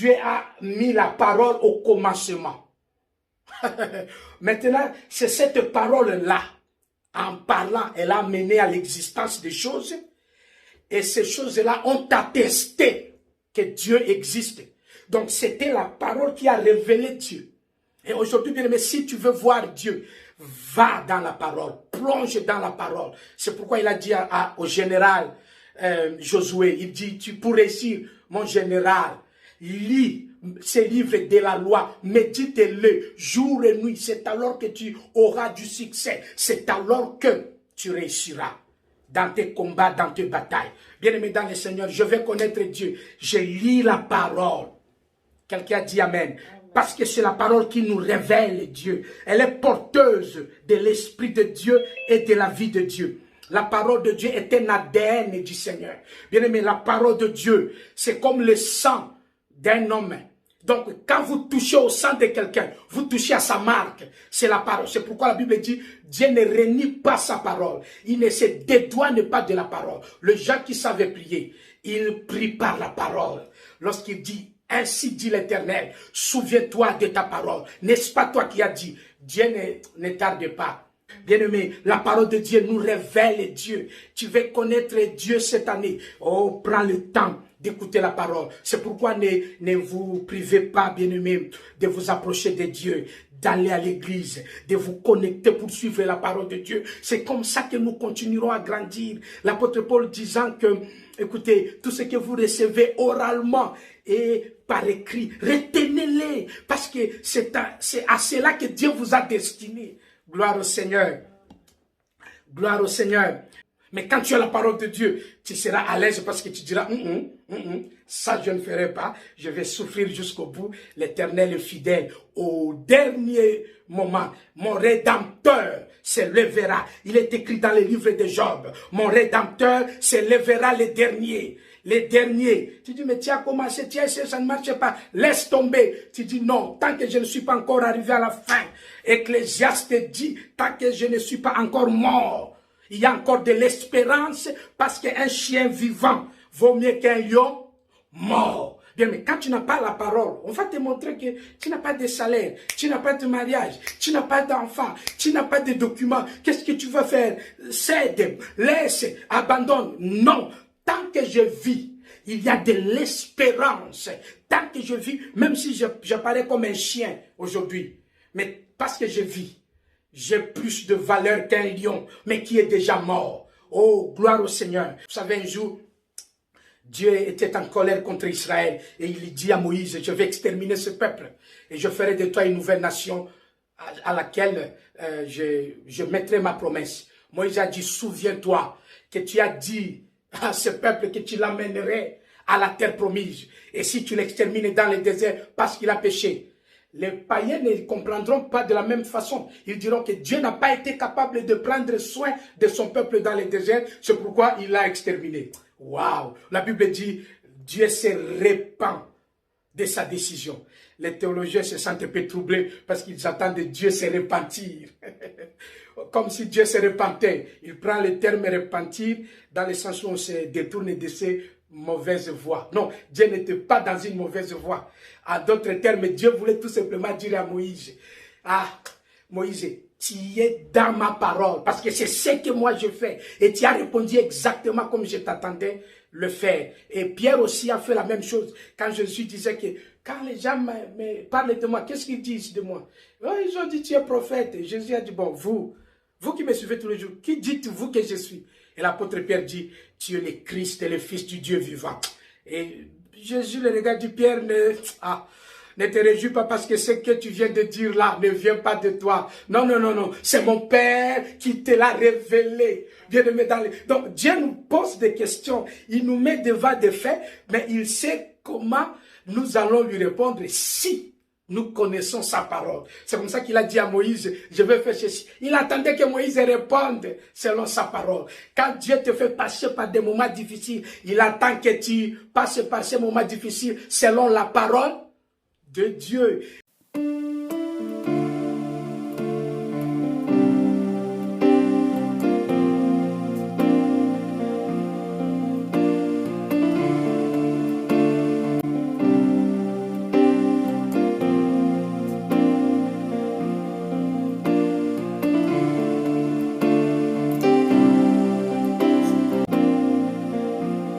Dieu a mis la parole au commencement. Maintenant, c'est cette parole-là, en parlant, elle a mené à l'existence des choses. Et ces choses-là ont attesté que Dieu existe. Donc, c'était la parole qui a révélé Dieu. Et aujourd'hui, bien aimé, si tu veux voir Dieu, va dans la parole, plonge dans la parole. C'est pourquoi il a dit au général Josué, il dit, pour réussir, mon général, lis ces livres de la loi, médite-le jour et nuit. C'est alors que tu auras du succès. C'est alors que tu réussiras dans tes combats, dans tes batailles. Bien-aimé dans le Seigneur, je vais connaître Dieu. Je lis la parole. Quelqu'un a dit Amen. Parce que c'est la parole qui nous révèle Dieu. Elle est porteuse de l'Esprit de Dieu et de la vie de Dieu. La parole de Dieu est un ADN du Seigneur. Bien-aimé, la parole de Dieu, c'est comme le sang d'un homme. Donc, quand vous touchez au sang de quelqu'un, vous touchez à sa marque. C'est la parole. C'est pourquoi la Bible dit, Dieu ne renie pas sa parole. Il ne se dédouane pas de la parole. Les gens qui savaient prier, ils prient par la parole. Lorsqu'il dit, ainsi dit l'Éternel, souviens-toi de ta parole. N'est-ce pas toi qui as dit, Dieu ne tarde pas. Bien-aimé, la parole de Dieu nous révèle Dieu. Tu veux connaître Dieu cette année. Oh, prends le temps d'écouter la parole. C'est pourquoi ne vous privez pas, bien-aimé, de vous approcher de Dieu, d'aller à l'église, de vous connecter pour suivre la parole de Dieu. C'est comme ça que nous continuerons à grandir. L'apôtre Paul disant que, écoutez, tout ce que vous recevez oralement et par écrit, retenez-les, parce que c'est à cela que Dieu vous a destiné. Gloire au Seigneur. Gloire au Seigneur. Mais quand tu as la parole de Dieu, tu seras à l'aise parce que tu diras, ça je ne ferai pas, je vais souffrir jusqu'au bout. L'Éternel est fidèle. Au dernier moment, mon Rédempteur se lèvera. Il est écrit dans le livre de Job. Mon Rédempteur se lèvera le dernier. Les derniers. Tu dis, mais tu as commencé, tu as essayé, ça ne marche pas. Laisse tomber. Tu dis, non, tant que je ne suis pas encore arrivé à la fin. Ecclésiaste dit, tant que je ne suis pas encore mort. Il y a encore de l'espérance parce qu'un chien vivant vaut mieux qu'un lion mort. Bien, mais quand tu n'as pas la parole, on va te montrer que tu n'as pas de salaire, tu n'as pas de mariage, tu n'as pas d'enfant, tu n'as pas de documents. Qu'est-ce que tu vas faire? Cède, laisse, abandonne. Non. Tant que je vis, il y a de l'espérance. Tant que je vis, même si j'apparais comme un chien aujourd'hui, mais parce que je vis, j'ai plus de valeur qu'un lion, mais qui est déjà mort. Oh, gloire au Seigneur. Vous savez, un jour, Dieu était en colère contre Israël et il dit à Moïse, je vais exterminer ce peuple et je ferai de toi une nouvelle nation à laquelle je mettrai ma promesse. Moïse a dit, souviens-toi que tu as dit à ce peuple que tu l'amènerais à la terre promise. Et si tu l'extermines dans le désert parce qu'il a péché, les païens ne comprendront pas de la même façon. Ils diront que Dieu n'a pas été capable de prendre soin de son peuple dans le désert. C'est pourquoi il l'a exterminé. Waouh! La Bible dit, Dieu se répand de sa décision. Les théologiens se sentent un peu troublés parce qu'ils attendent Dieu se repentir. Comme si Dieu se repentait. Il prend le terme repentir dans le sens où on se détourne de ses mauvaises voies. Non, Dieu n'était pas dans une mauvaise voie. En d'autres termes, Dieu voulait tout simplement dire à Moïse, ah, Moïse, tu es dans ma parole, parce que c'est ce que moi je fais. Et tu as répondu exactement comme je t'attendais le faire. Et Pierre aussi a fait la même chose. Quand Jésus disait que, quand les gens me parlent de moi, qu'est-ce qu'ils disent de moi? Oh, ils ont dit, tu es prophète. Et Jésus a dit, bon, vous qui me suivez tous les jours, qui dites-vous que je suis? Et l'apôtre Pierre dit, tu es le Christ et le Fils du Dieu vivant. Et Jésus le regarde, dit, Pierre, ne te réjouis pas parce que ce que tu viens de dire là ne vient pas de toi. Non, non, non, non. C'est mon Père qui te l'a révélé. Donc Dieu nous pose des questions. Il nous met devant des faits, mais il sait comment nous allons lui répondre si nous connaissons sa parole. C'est comme ça qu'il a dit à Moïse, je vais faire ceci. Il attendait que Moïse réponde selon sa parole. Quand Dieu te fait passer par des moments difficiles, il attend que tu passes par ces moments difficiles selon la parole de Dieu.